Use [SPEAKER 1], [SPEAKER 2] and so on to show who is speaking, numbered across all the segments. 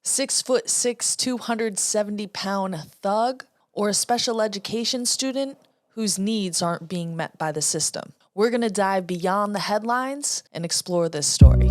[SPEAKER 1] 6'6", 270-pound thug, or a special education student whose needs aren't being met by the system? We're going to dive beyond the headlines and explore this story.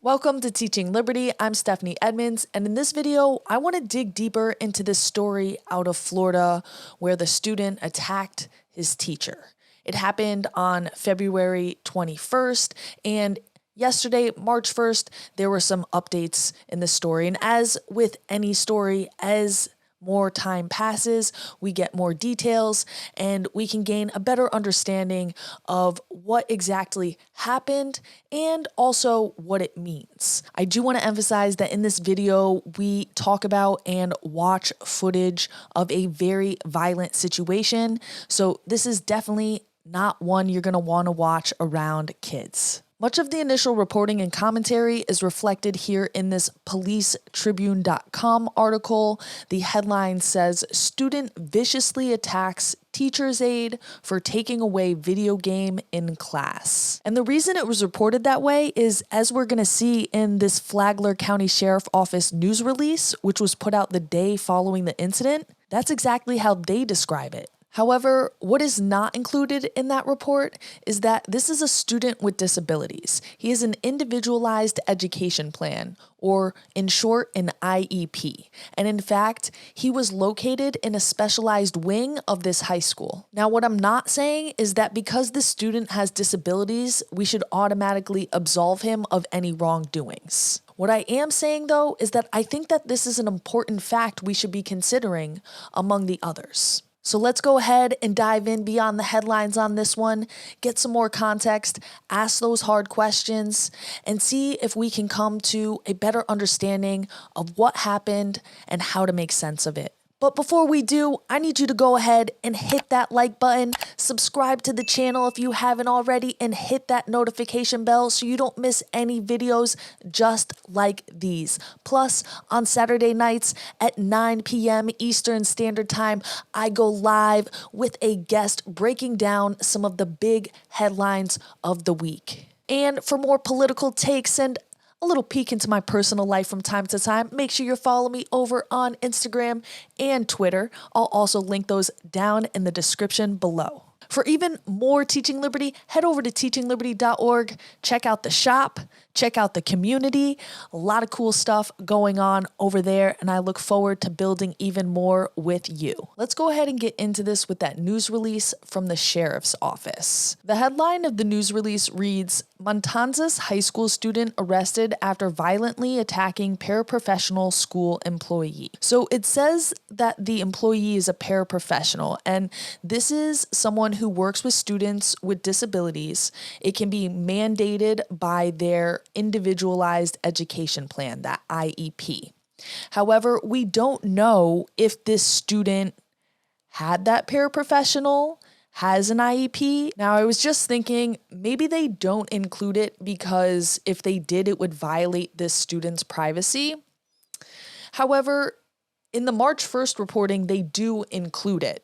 [SPEAKER 1] Welcome to Teaching Liberty. I'm Stephanie Edmonds, and in this video, I want to dig deeper into this story out of Florida where the student attacked his teacher. It happened on February 21st, and yesterday, March 1st, there were some updates in the story. And as with any story, as more time passes, we get more details and we can gain a better understanding of what exactly happened and also what it means. I do want to emphasize that in this video, we talk about and watch footage of a very violent situation. So this is definitely not one you're going to want to watch around kids. Much of the initial reporting and commentary is reflected here in this policetribune.com article. The headline says, "Student viciously attacks teacher's aide for taking away video game in class." And the reason it was reported that way is, as we're going to see in this Flagler County Sheriff Office news release, which was put out the day following the incident, that's exactly how they describe it. However, what is not included in that report is that this is a student with disabilities. He has an individualized education plan, or in short, an IEP. And in fact, he was located in a specialized wing of this high school. Now, what I'm not saying is that because the student has disabilities, we should automatically absolve him of any wrongdoings. What I am saying, though, is that I think that this is an important fact we should be considering among the others. So let's go ahead and dive in beyond the headlines on this one, get some more context, ask those hard questions, and see if we can come to a better understanding of what happened and how to make sense of it. But before we do, I need you to go ahead and hit that like button, subscribe to the channel if you haven't already, and hit that notification bell so you don't miss any videos just like these. Plus, on Saturday nights at 9 p.m. Eastern Standard Time, I go live with a guest breaking down some of the big headlines of the week. And for more political takes and a little peek into my personal life from time to time, make sure you follow me over on Instagram and Twitter. I'll also link those down in the description below. For even more Teaching Liberty, head over to teachingliberty.org, check out the shop, check out the community, a lot of cool stuff going on over there, and I look forward to building even more with you. Let's go ahead and get into this with that news release from the sheriff's office. The headline of the news release reads, "Matanzas high school student arrested after violently attacking paraprofessional school employee." So it says that the employee is a paraprofessional, and this is someone who works with students with disabilities. It can be mandated by their individualized education plan, that IEP. However, we don't know if this student had that paraprofessional, has an IEP. Now, I was just thinking maybe they don't include it because if they did, it would violate this student's privacy. However, in the March 1st reporting, they do include it.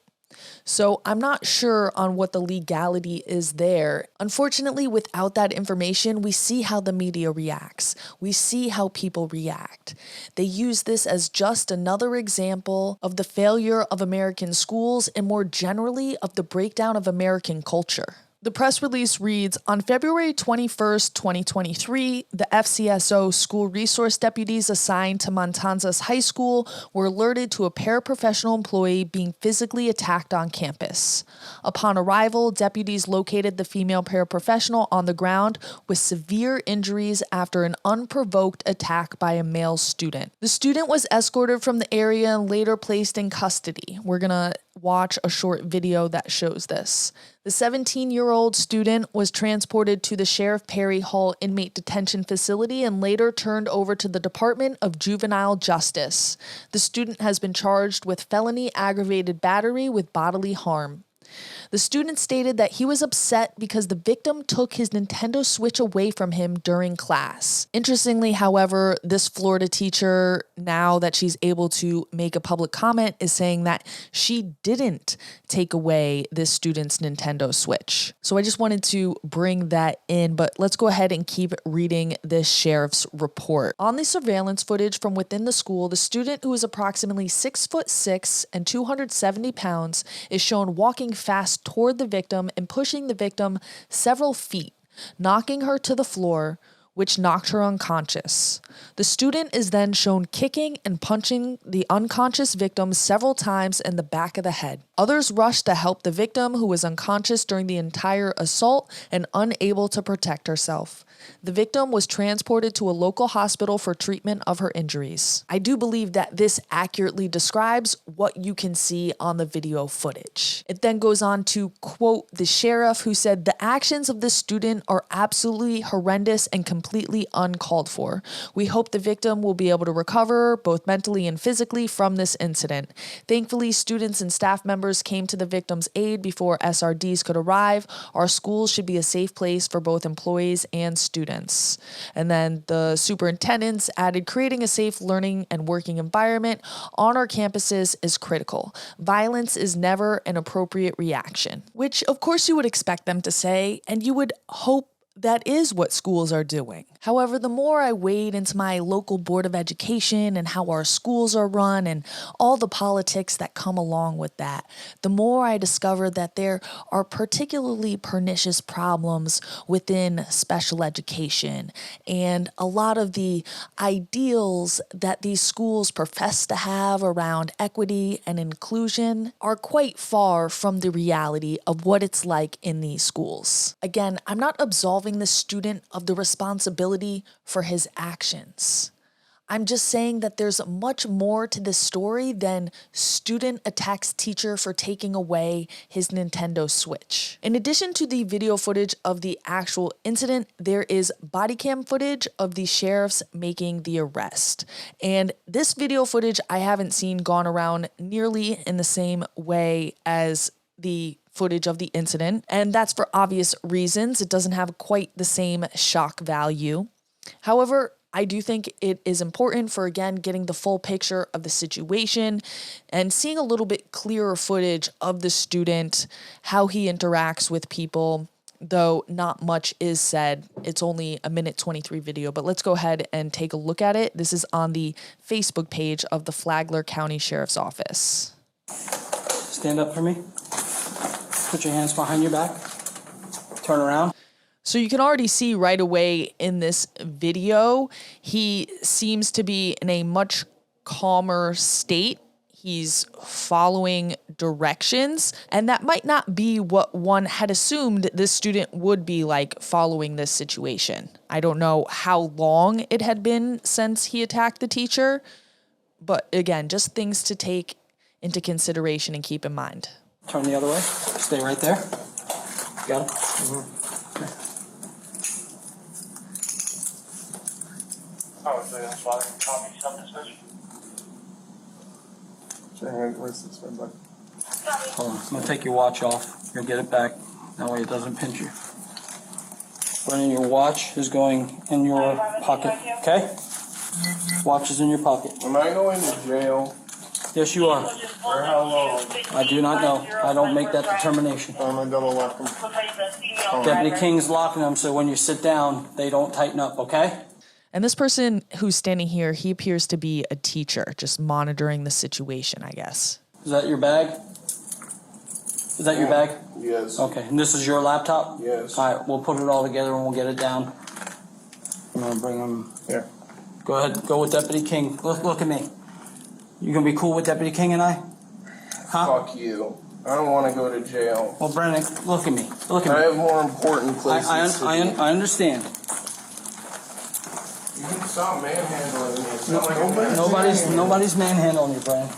[SPEAKER 1] So I'm not sure on what the legality is there. Unfortunately, without that information, we see how the media reacts. We see how people react. They use this as just another example of the failure of American schools and more generally of the breakdown of American culture. The press release reads, "On February 21st, 2023, the FCSO school resource deputies assigned to Matanzas High School were alerted to a paraprofessional employee being physically attacked on campus. Upon arrival, deputies located the female paraprofessional on the ground with severe injuries after an unprovoked attack by a male student. The student was escorted from the area and later placed in custody." We're going to watch a short video that shows this. The 17-year-old student was transported to the Sheriff Perry Hall inmate detention facility and later turned over to the Department of Juvenile Justice. The student has been charged with felony aggravated battery with bodily harm. The student stated that he was upset because the victim took his Nintendo Switch away from him during class. Interestingly, however, this Florida teacher, now that she's able to make a public comment, is saying that she didn't take away this student's Nintendo Switch. So I just wanted to bring that in, but let's go ahead and keep reading this sheriff's report. On the surveillance footage from within the school, the student, who is approximately 6'6" and 270 pounds, is shown walking fast toward the victim and pushing the victim several feet, knocking her to the floor, which knocked her unconscious. The student is then shown kicking and punching the unconscious victim several times in the back of the head. Others rushed to help the victim, who was unconscious during the entire assault and unable to protect herself. The victim was transported to a local hospital for treatment of her injuries. I do believe that this accurately describes what you can see on the video footage. It then goes on to quote the sheriff, who said, "The actions of this student are absolutely horrendous and completely uncalled for. We hope the victim will be able to recover both mentally and physically from this incident. Thankfully, students and staff members came to the victim's aid before SRDs could arrive. Our schools should be a safe place for both employees and students." And then the superintendents added, "Creating a safe learning and working environment on our campuses is critical. Violence is never an appropriate reaction," which of course you would expect them to say, and you would hope that is what schools are doing. However, the more I wade into my local board of education and how our schools are run and all the politics that come along with that, the more I discover that there are particularly pernicious problems within special education, and a lot of the ideals that these schools profess to have around equity and inclusion are quite far from the reality of what it's like in these schools. Again, I'm not absolving the student of the responsibility for his actions. I'm just saying that there's much more to this story than student attacks teacher for taking away his Nintendo Switch. In addition to the video footage of the actual incident, there is body cam footage of the sheriffs making the arrest. And this video footage I haven't seen gone around nearly in the same way as the footage of the incident, and that's for obvious reasons. It doesn't have quite the same shock value. However, I do think it is important for, again, getting the full picture of the situation and seeing a little bit clearer footage of the student, how he interacts with people, though not much is said. It's only a minute 23 video, but let's go ahead and take a look at it. This is on the Facebook page of the Flagler County Sheriff's Office.
[SPEAKER 2] Stand up for me. Put your hands behind your back. Turn around.
[SPEAKER 1] So you can already see right away in this video, he seems to be in a much calmer state. He's following directions, and that might not be what one had assumed this student would be like following this situation. I don't know how long it had been since he attacked the teacher, but again, just things to take into consideration and keep in mind.
[SPEAKER 2] Turn the other way. Stay right there. Got it? Okay.
[SPEAKER 3] Oh, so that's why they call me self-suspicion.
[SPEAKER 4] Where's this one, bud?
[SPEAKER 2] Hold on. I'm going to take your watch off. You'll get it back. That way it doesn't pinch you. Brennan, your watch is going in your pocket. Okay? Watch is in your pocket.
[SPEAKER 4] Am I going to jail?
[SPEAKER 2] Yes, you are.
[SPEAKER 4] For how long?
[SPEAKER 2] I do not know. I don't make that determination.
[SPEAKER 4] I'm gonna double lock them.
[SPEAKER 2] Deputy King's locking them, so when you sit down, they don't tighten up, okay?
[SPEAKER 1] And this person who's standing here, he appears to be a teacher, just monitoring the situation, I guess.
[SPEAKER 2] Is that your bag? Is that your bag?
[SPEAKER 4] Yes.
[SPEAKER 2] Okay, and this is your laptop?
[SPEAKER 4] Yes.
[SPEAKER 2] All right, we'll put it all together and we'll get it down. I'm gonna bring them
[SPEAKER 4] Here.
[SPEAKER 2] Go ahead, go with Deputy King. Look at me. You gonna be cool with Deputy King and I? Huh?
[SPEAKER 4] Fuck you. I don't want to go to jail.
[SPEAKER 2] Well, Brennan, look at me. Look at
[SPEAKER 4] I
[SPEAKER 2] me.
[SPEAKER 4] have more important places to be.
[SPEAKER 2] I understand.
[SPEAKER 4] You can stop manhandling me. It's not like I'm
[SPEAKER 2] Nobody's manhandling you, Brennan.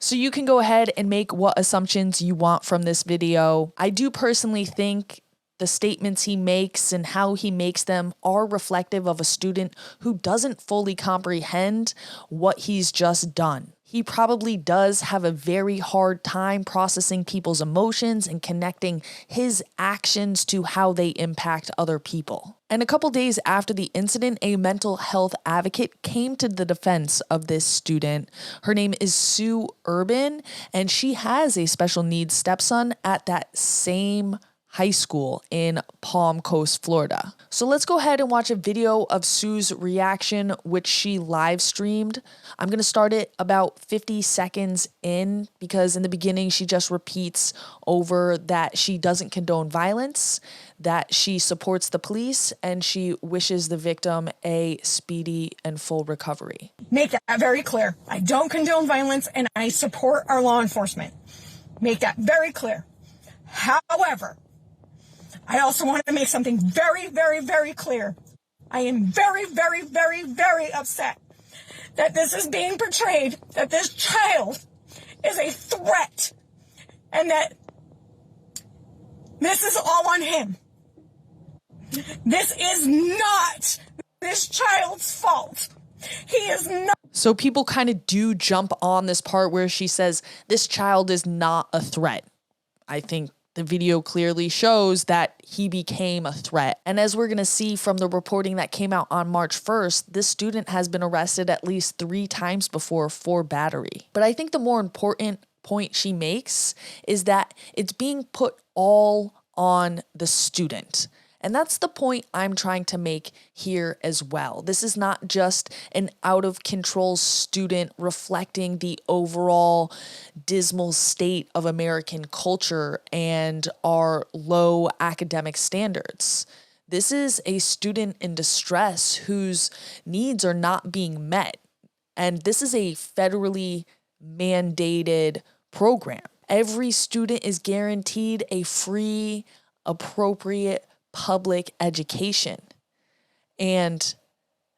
[SPEAKER 1] So you can go ahead and make what assumptions you want from this video. I do personally think the statements he makes and how he makes them are reflective of a student who doesn't fully comprehend what he's just done. He probably does have a very hard time processing people's emotions and connecting his actions to how they impact other people. And a couple days after the incident, a mental health advocate came to the defense of this student. Her name is Sue Urban, and she has a special needs stepson at that same high school in Palm Coast, Florida. So let's go ahead and watch a video of Sue's reaction, which she live streamed. I'm going to start it about 50 seconds in, because in the beginning she just repeats over that she doesn't condone violence, that she supports the police, and she wishes the victim a speedy and full recovery.
[SPEAKER 5] Make that very clear. I don't condone violence and I support our law enforcement. Make that very clear. However, I also want to make something very, very, very clear. I am very, very, very, very upset that this is being portrayed, that this child is a threat, and that this is all on him. This is not this child's fault. He is not.
[SPEAKER 1] So people kind of do jump on this part where she says, this child is not a threat. I think the video clearly shows that he became a threat. And as we're going to see from the reporting that came out on March 1st, this student has been arrested at least 3 times before for battery. But I think the more important point she makes is that it's being put all on the student. And that's the point I'm trying to make here as well. This is not just an out-of-control student reflecting the overall dismal state of American culture and our low academic standards. This is a student in distress whose needs are not being met. And this is a federally mandated program. Every student is guaranteed a free, appropriate public education. And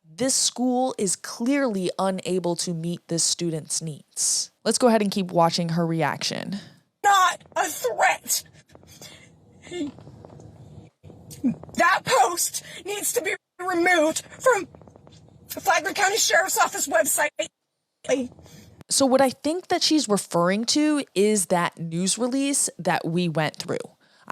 [SPEAKER 1] this school is clearly unable to meet this student's needs. Let's go ahead and keep watching her reaction.
[SPEAKER 5] Not a threat. That post needs to be removed from the Flagler County Sheriff's Office website.
[SPEAKER 1] So what I think that she's referring to is that news release that we went through.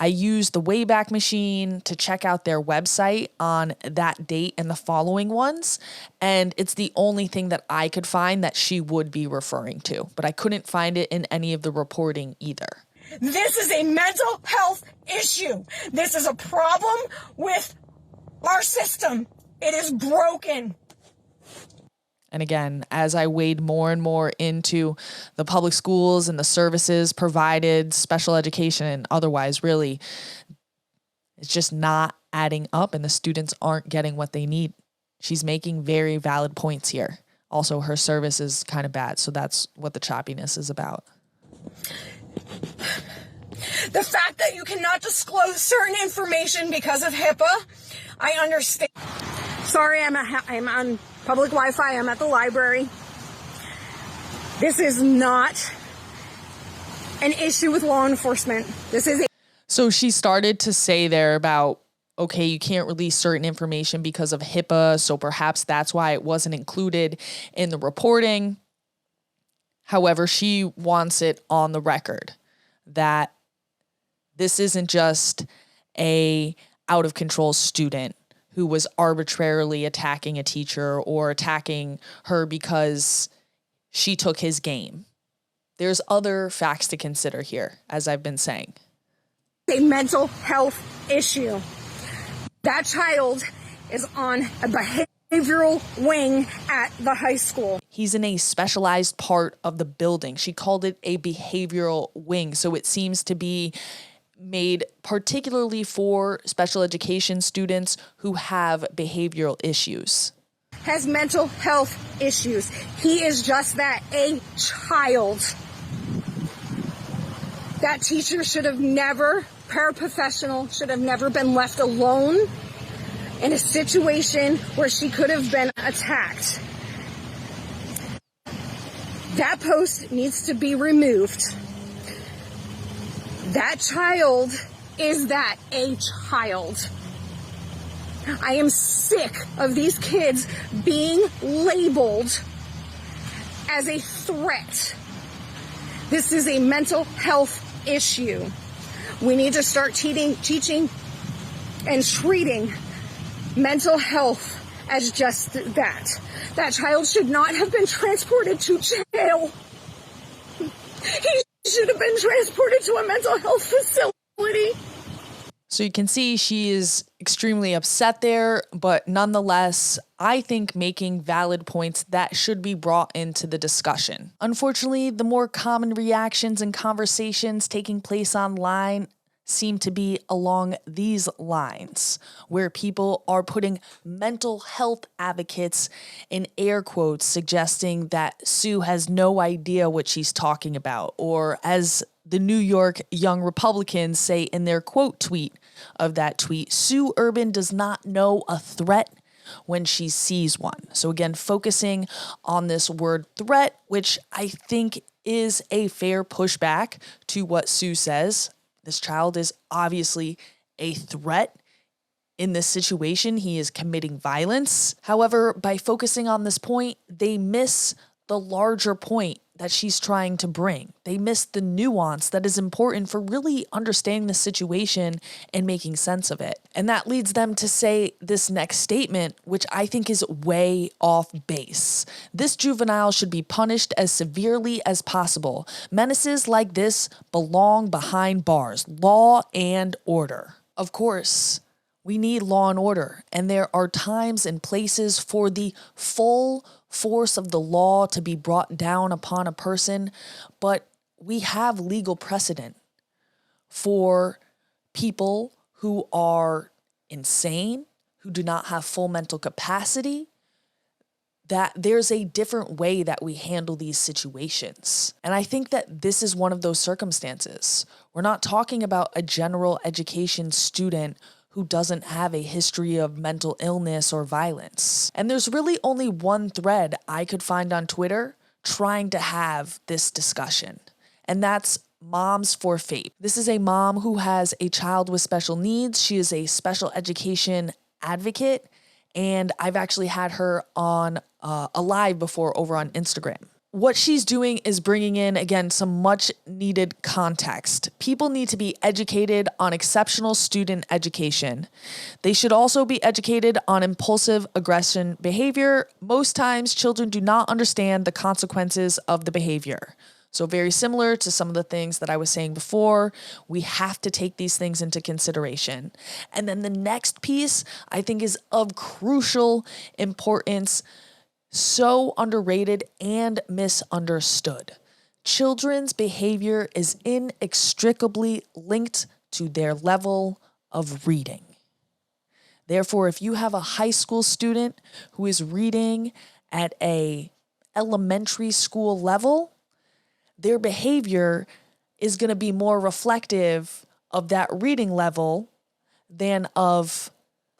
[SPEAKER 1] I used the Wayback Machine to check out their website on that date and the following ones, and it's the only thing that I could find that she would be referring to, but I couldn't find it in any of the reporting either.
[SPEAKER 5] This is a mental health issue. This is a problem with our system. It is broken.
[SPEAKER 1] And again, as I wade more and more into the public schools and the services provided, special education and otherwise, really, it's just not adding up and the students aren't getting what they need. She's making very valid points here. Also, her service is kind of bad, so that's what the choppiness is about.
[SPEAKER 5] The fact that you cannot disclose certain information because of HIPAA, I understand. Sorry, I'm on public Wi-Fi. I'm at the library. This is not an issue with law enforcement.
[SPEAKER 1] So she started to say there about, okay, you can't release certain information because of HIPAA, so perhaps that's why it wasn't included in the reporting. However, she wants it on the record that this isn't just a out-of-control student who was arbitrarily attacking a teacher or attacking her because she took his game. There's other facts to consider here, as I've been saying.
[SPEAKER 5] A mental health issue. That child is on a behavioral wing at the high school.
[SPEAKER 1] He's in a specialized part of the building. She called it a behavioral wing, so it seems to be made particularly for special education students who have behavioral issues.
[SPEAKER 5] Has mental health issues. He is just that, a child. That teacher should have never, paraprofessional, should have never been left alone in a situation where she could have been attacked. That post needs to be removed. That child is that a child? I am sick of these kids being labeled as a threat. This is a mental health issue. We need to start teaching and treating mental health as just that. That child should not have been transported to jail. He should have been transported to a mental health facility.
[SPEAKER 1] So you can see she is extremely upset there, but nonetheless, I think making valid points that should be brought into the discussion. Unfortunately, the more common reactions and conversations taking place online seem to be along these lines, where people are putting mental health advocates in air quotes, suggesting that Sue has no idea what she's talking about, or as the New York Young Republicans say in their quote tweet of that tweet, Sue Urban does not know a threat when she sees one. So again, focusing on this word threat, which I think is a fair pushback to what Sue says. This child is obviously a threat. In this situation, he is committing violence. However, by focusing on this point, they miss the larger point that she's trying to bring. They miss the nuance that is important for really understanding the situation and making sense of it. And that leads them to say this next statement, which I think is way off base. This juvenile should be punished as severely as possible. Menaces like this belong behind bars. Law and order. Of course, we need law and order, and there are times and places for the full force of the law to be brought down upon a person, but we have legal precedent for people who are insane, who do not have full mental capacity, that there's a different way that we handle these situations. And I think that this is one of those circumstances. We're not talking about a general education student who doesn't have a history of mental illness or violence. And there's really only one thread I could find on Twitter trying to have this discussion, and that's Moms for Faith. This is a mom who has a child with special needs. She is a special education advocate, and I've actually had her on a live before over on Instagram. What she's doing is bringing in, again, some much needed context. People need to be educated on exceptional student education. They should also be educated on impulsive aggression behavior. Most times, children do not understand the consequences of the behavior. So very similar to some of the things that I was saying before, we have to take these things into consideration. And then the next piece I think is of crucial importance, so underrated and misunderstood. Children's behavior is inextricably linked to their level of reading. Therefore, if you have a high school student who is reading at a elementary school level, their behavior is going to be more reflective of that reading level than of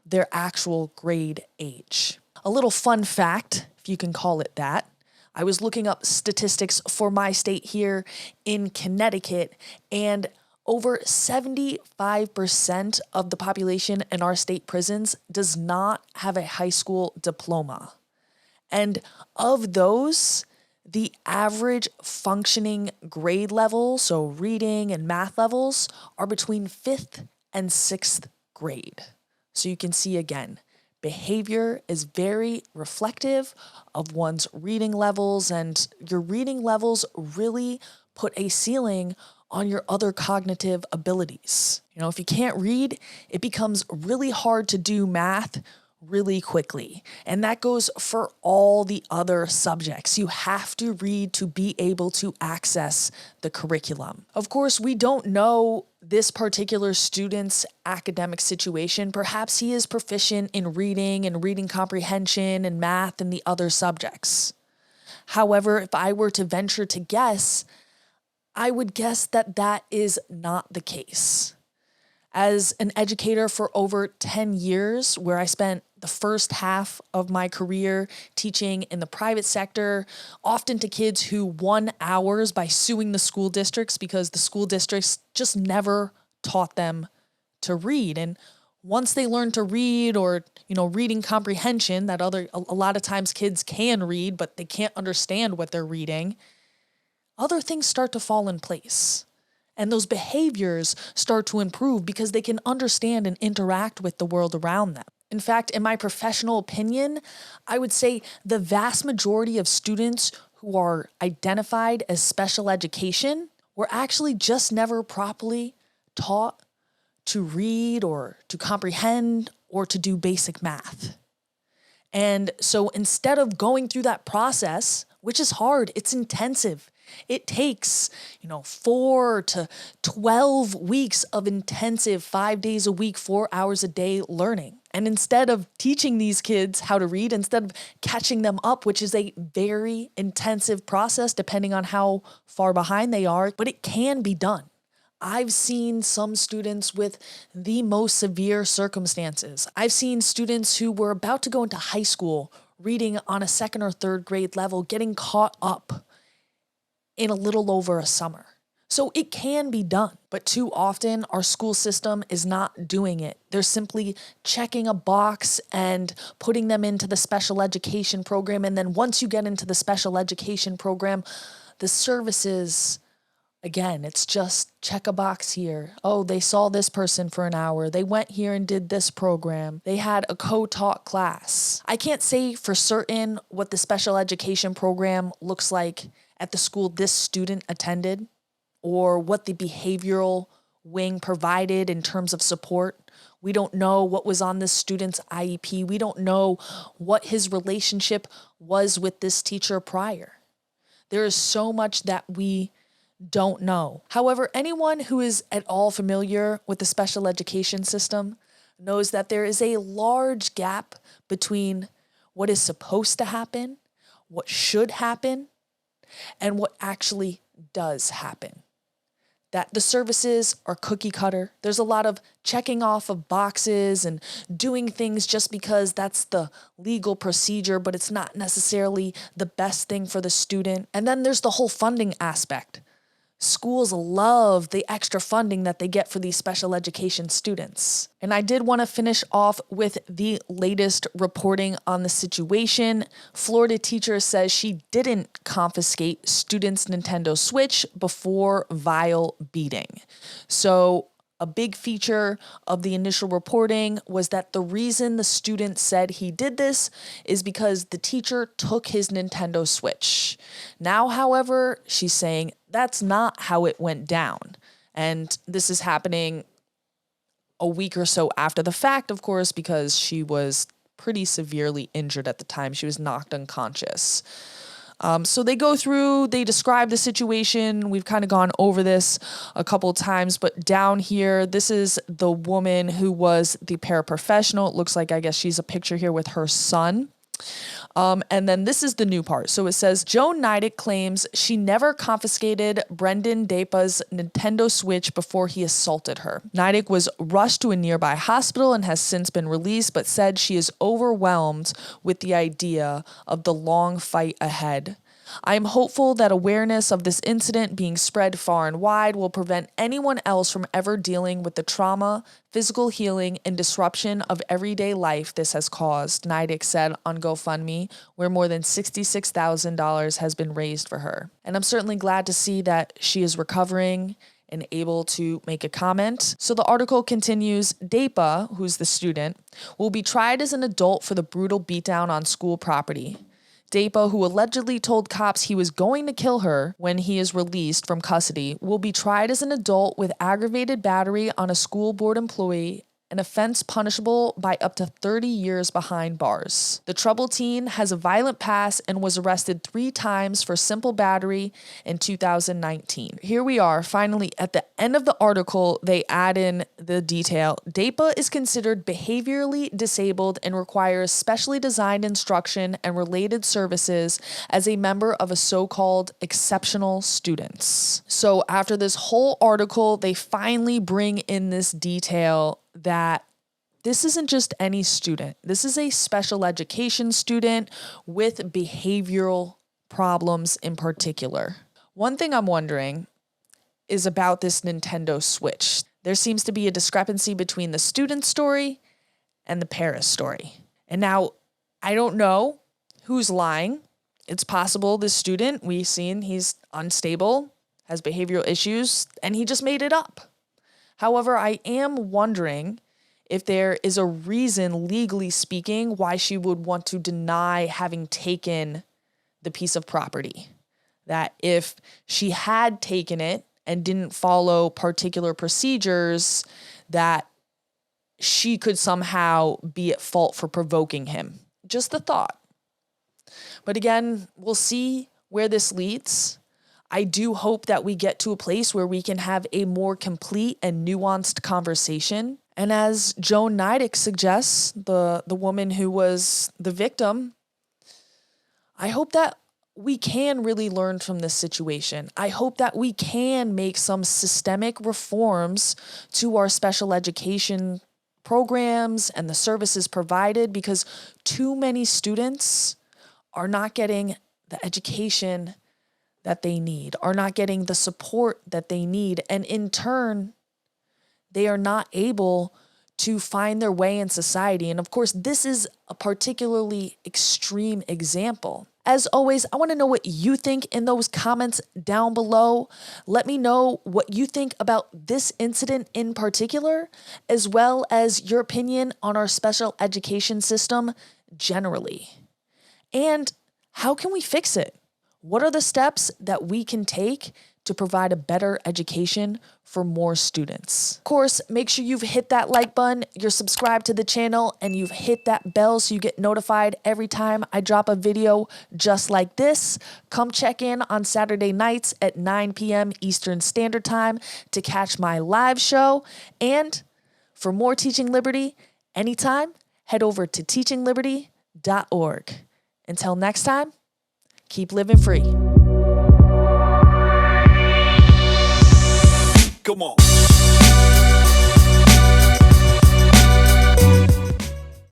[SPEAKER 1] their actual grade age. A little fun fact, if you can call it that. I was looking up statistics for my state here in Connecticut, and over 75% of the population in our state prisons does not have a high school diploma. And of those, the average functioning grade level, so reading and math levels, are between 5th and 6th grade. So you can see again, behavior is very reflective of one's reading levels, and your reading levels really put a ceiling on your other cognitive abilities. You know, if you can't read, it becomes really hard to do math really quickly. And that goes for all the other subjects. You have to read to be able to access the curriculum. Of course, we don't know this particular student's academic situation. Perhaps he is proficient in reading and reading comprehension and math and the other subjects. However, if I were to venture to guess, I would guess that that is not the case. As an educator for over 10 years, where I spent the first half of my career teaching in the private sector, often to kids who won hours by suing the school districts because the school districts just never taught them to read. And once they learn to read, or, reading comprehension, that a lot of times kids can read, but they can't understand what they're reading, other things start to fall in place. And those behaviors start to improve because they can understand and interact with the world around them. In fact, in my professional opinion, I would say the vast majority of students who are identified as special education were actually just never properly taught to read or to comprehend or to do basic math. And so instead of going through that process, which is hard, it's intensive. It takes, 4 to 12 weeks of intensive 5 days a week, 4 hours a day learning. And instead of teaching these kids how to read, instead of catching them up, which is a very intensive process depending on how far behind they are, but it can be done. I've seen some students with the most severe circumstances. I've seen students who were about to go into high school reading on a second or third grade level, getting caught up in a little over a summer. So it can be done, but too often our school system is not doing it. They're simply checking a box and putting them into the special education program. And then once you get into the special education program, the services, again, it's just check a box here. Oh, they saw this person for an hour. They went here and did this program. They had a co-taught class. I can't say for certain what the special education program looks like at the school this student attended, or what the behavioral wing provided in terms of support. We don't know what was on this student's IEP. We don't know what his relationship was with this teacher prior. There is so much that we don't know. However, anyone who is at all familiar with the special education system knows that there is a large gap between what is supposed to happen, what should happen, and what actually does happen. That the services are cookie cutter. There's a lot of checking off of boxes and doing things just because that's the legal procedure, but it's not necessarily the best thing for the student. And then there's the whole funding aspect. Schools love the extra funding that they get for these special education students. And I did want to finish off with the latest reporting on the situation. Florida teacher says she didn't confiscate students' Nintendo Switch before vile beating. So a big feature of the initial reporting was that the reason the student said he did this is because the teacher took his Nintendo Switch. Now, however, she's saying that's not how it went down. And this is happening a week or so after the fact, of course, because she was pretty severely injured at the time. She was knocked unconscious. So they go through, they describe the situation. We've kind of gone over this a couple of times, but down here, this is the woman who was the paraprofessional. It looks like, I guess she's a picture here with her son. And then this is the new part. So it says, Joan Neidick claims she never confiscated Brendan Dapa's Nintendo Switch before he assaulted her. Neidick was rushed to a nearby hospital and has since been released, but said she is overwhelmed with the idea of the long fight ahead. I am hopeful that awareness of this incident being spread far and wide will prevent anyone else from ever dealing with the trauma, physical healing, and disruption of everyday life this has caused, Neidick said on GoFundMe, where more than $66,000 has been raised for her. And I'm certainly glad to see that she is recovering and able to make a comment. So the article continues, Dapa, who's the student, will be tried as an adult for the brutal beatdown on school property. Dapa, who allegedly told cops he was going to kill her when he is released from custody, will be tried as an adult with aggravated battery on a school board employee, an offense punishable by up to 30 years behind bars. The troubled teen has a violent past and was arrested 3 times for simple battery in 2019. Here we are, finally, at the end of the article, they add in the detail. Dapa is considered behaviorally disabled and requires specially designed instruction and related services as a member of a so-called exceptional students. So after this whole article, they finally bring in this detail that this isn't just any student. This is a special education student with behavioral problems in particular. One thing I'm wondering is about this Nintendo Switch. There seems to be a discrepancy between the student's story and the parent's story. And now, I don't know who's lying. It's possible this student, we've seen he's unstable, has behavioral issues, and he just made it up. However, I am wondering if there is a reason, legally speaking, why she would want to deny having taken the piece of property. That if she had taken it and didn't follow particular procedures, that she could somehow be at fault for provoking him. Just a thought. But again, we'll see where this leads. I do hope that we get to a place where we can have a more complete and nuanced conversation. And as Joan Neidick suggests, the woman who was the victim, I hope that we can really learn from this situation. I hope that we can make some systemic reforms to our special education programs and the services provided, because too many students are not getting the education that they need, are not getting the support that they need, and in turn, they are not able to find their way in society. And of course, this is a particularly extreme example. As always, I want to know what you think in those comments down below. Let me know what you think about this incident in particular, as well as your opinion on our special education system generally. And how can we fix it? What are the steps that we can take to provide a better education for more students? Of course, make sure you've hit that like button, you're subscribed to the channel, and you've hit that bell so you get notified every time I drop a video just like this. Come check in on Saturday nights at 9 p.m. Eastern Standard Time to catch my live show. And for more Teaching Liberty, anytime, head over to TeachingLiberty.org. Until next time, keep living free.
[SPEAKER 6] Come on.